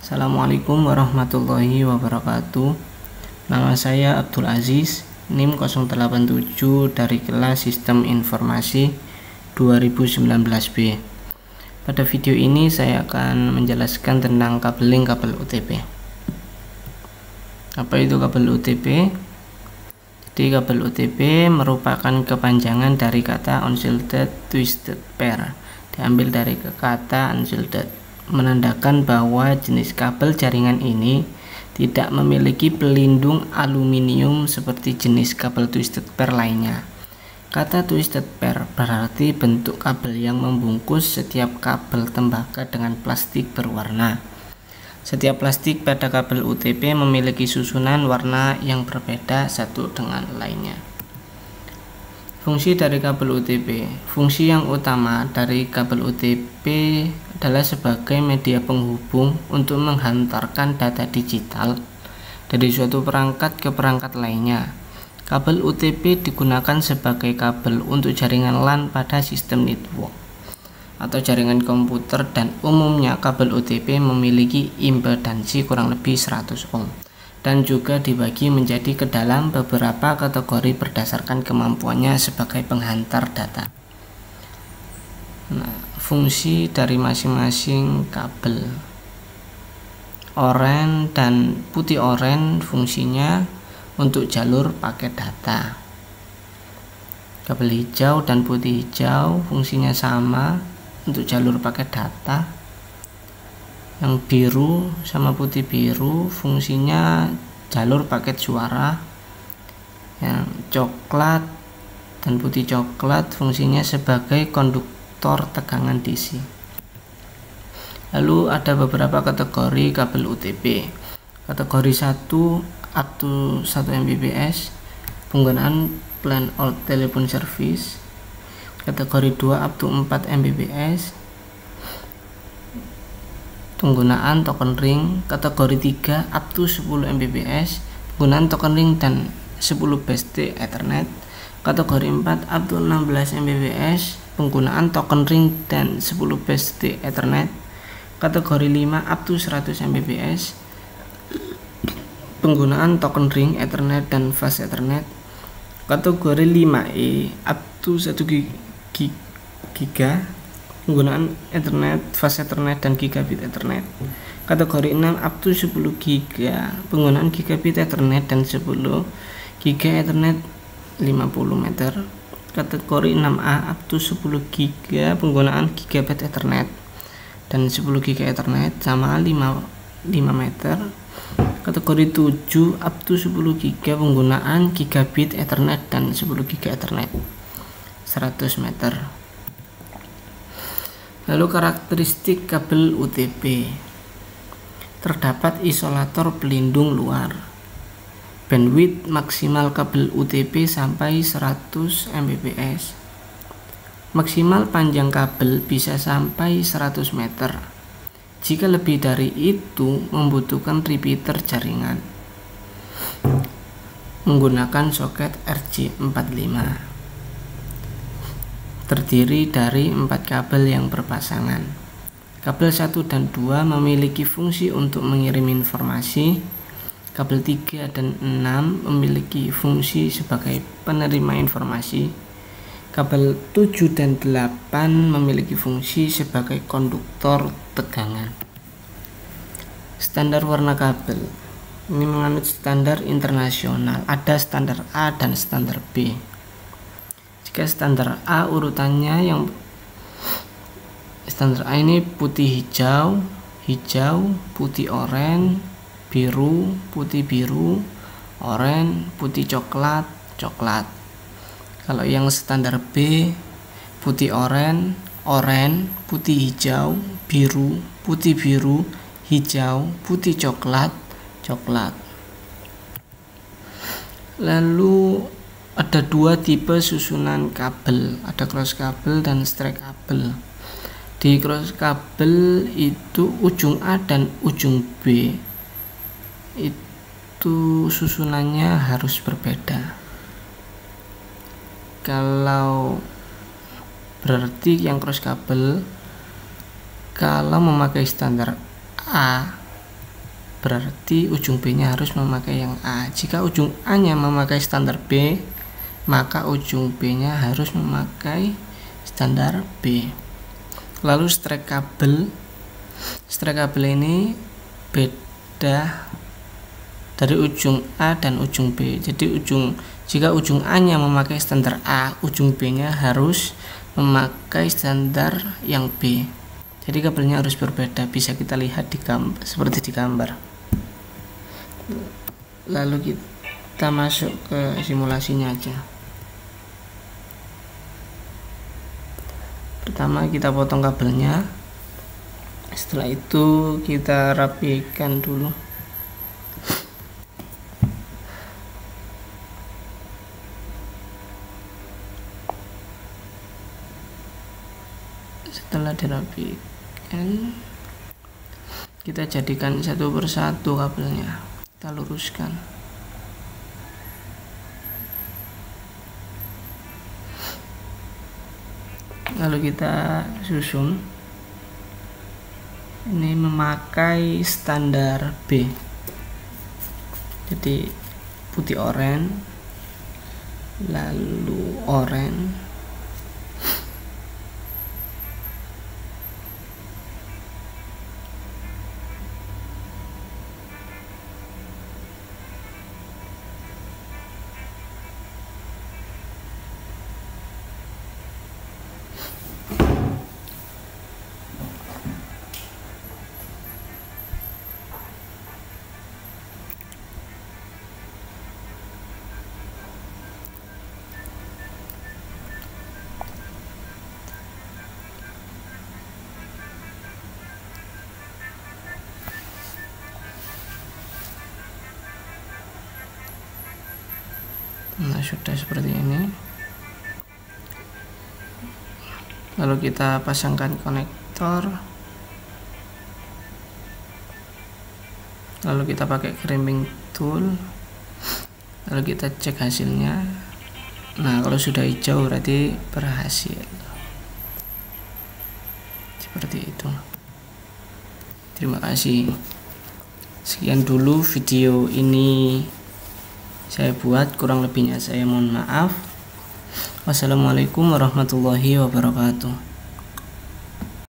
Assalamualaikum warahmatullahi wabarakatuh. Nama saya Abdul Aziz, NIM 087 dari kelas Sistem Informasi 2019B. Pada video ini saya akan menjelaskan tentang kabeling kabel UTP. Apa itu kabel UTP? Jadi kabel UTP merupakan kepanjangan dari kata unshielded twisted pair, diambil dari kata unshielded, menandakan bahwa jenis kabel jaringan ini tidak memiliki pelindung aluminium seperti jenis kabel twisted pair lainnya. Kata twisted pair berarti bentuk kabel yang membungkus setiap kabel tembaga dengan plastik berwarna. Setiap plastik pada kabel UTP memiliki susunan warna yang berbeda satu dengan lainnya. Fungsi dari kabel UTP. Fungsi yang utama dari kabel UTP adalah sebagai media penghubung untuk menghantarkan data digital dari suatu perangkat ke perangkat lainnya. Kabel UTP digunakan sebagai kabel untuk jaringan LAN pada sistem network atau jaringan komputer, dan umumnya kabel UTP memiliki impedansi kurang lebih 100 ohm dan juga dibagi menjadi ke dalam beberapa kategori berdasarkan kemampuannya sebagai penghantar data. Nah, fungsi dari masing-masing kabel. Oranye dan putih oranye fungsinya untuk jalur paket data. Kabel hijau dan putih hijau fungsinya sama untuk jalur paket data. Yang biru sama putih biru fungsinya jalur paket suara. Yang coklat dan putih coklat fungsinya sebagai konduktor tegangan DC. Lalu ada beberapa kategori kabel UTP. Kategori 1 up to 1 Mbps, penggunaan plan old telephone service. Kategori 2 up to 4 Mbps, penggunaan token ring. Kategori 3 up to 10 Mbps, penggunaan token ring dan 10 BSD Ethernet. Kategori 4 up to 16 Mbps, penggunaan token ring dan 10 BSD Ethernet. Kategori 5 up to 100 Mbps, penggunaan token ring, Ethernet dan fast Ethernet. Kategori 5E up to 1 giga, penggunaan Ethernet, fast Ethernet dan gigabit Ethernet. Kategori 6 up to 10 giga, penggunaan gigabit Ethernet dan 10 giga Ethernet 50 meter. Kategori 6A up to 10 giga, penggunaan gigabit Ethernet dan 10 giga Ethernet sama 5 meter. Kategori 7 up to 10 giga, penggunaan gigabit Ethernet dan 10 giga Ethernet 100 meter. Lalu karakteristik kabel UTP. Terdapat isolator pelindung luar. Bandwidth maksimal kabel UTP sampai 100 Mbps. Maksimal panjang kabel bisa sampai 100 meter. Jika lebih dari itu membutuhkan repeater jaringan menggunakan soket RJ45. Terdiri dari 4 kabel yang berpasangan. Kabel 1 dan 2 memiliki fungsi untuk mengirim informasi. Kabel 3 dan 6 memiliki fungsi sebagai penerima informasi. Kabel 7 dan 8 memiliki fungsi sebagai konduktor tegangan. Standar warna kabel. Ini menganut standar internasional. Ada standar A dan standar B. Jika standar A urutannya yang standar A ini putih hijau, hijau, putih oranye, biru, putih biru, oranye, putih coklat, coklat. Kalau yang standar B putih oranye, oranye, putih hijau, biru, putih biru, hijau, putih coklat, coklat. Lalu ada 2 tipe susunan kabel, ada cross kabel dan straight kabel. Di cross kabel itu ujung A dan ujung B itu susunannya harus berbeda. Kalau berarti yang cross kabel kalau memakai standar A berarti ujung B nya harus memakai yang A. Jika ujung A nya memakai standar B, maka ujung B nya harus memakai standar B. Lalu strek kabel ini beda dari ujung A dan ujung B. Jadi jika ujung A nya memakai standar A, ujung B nya harus memakai standar yang B. Jadi kabelnya harus berbeda, bisa kita lihat di gambar, seperti di gambar. Lalu kita masuk ke simulasinya aja. Pertama kita potong kabelnya, setelah itu kita rapikan dulu. Setelah dirapikan, kita jadikan satu persatu kabelnya, kita luruskan. Lalu kita susun. Ini memakai standar B, jadi putih oranye, lalu oranye, nah sudah seperti ini. Lalu kita pasangkan konektor, lalu kita pakai crimping tool, lalu kita cek hasilnya. Nah kalau sudah hijau berarti berhasil, seperti itu. Terima kasih. Sekian dulu video ini saya buat, kurang lebihnya saya mohon maaf. Wassalamualaikum warahmatullahi wabarakatuh.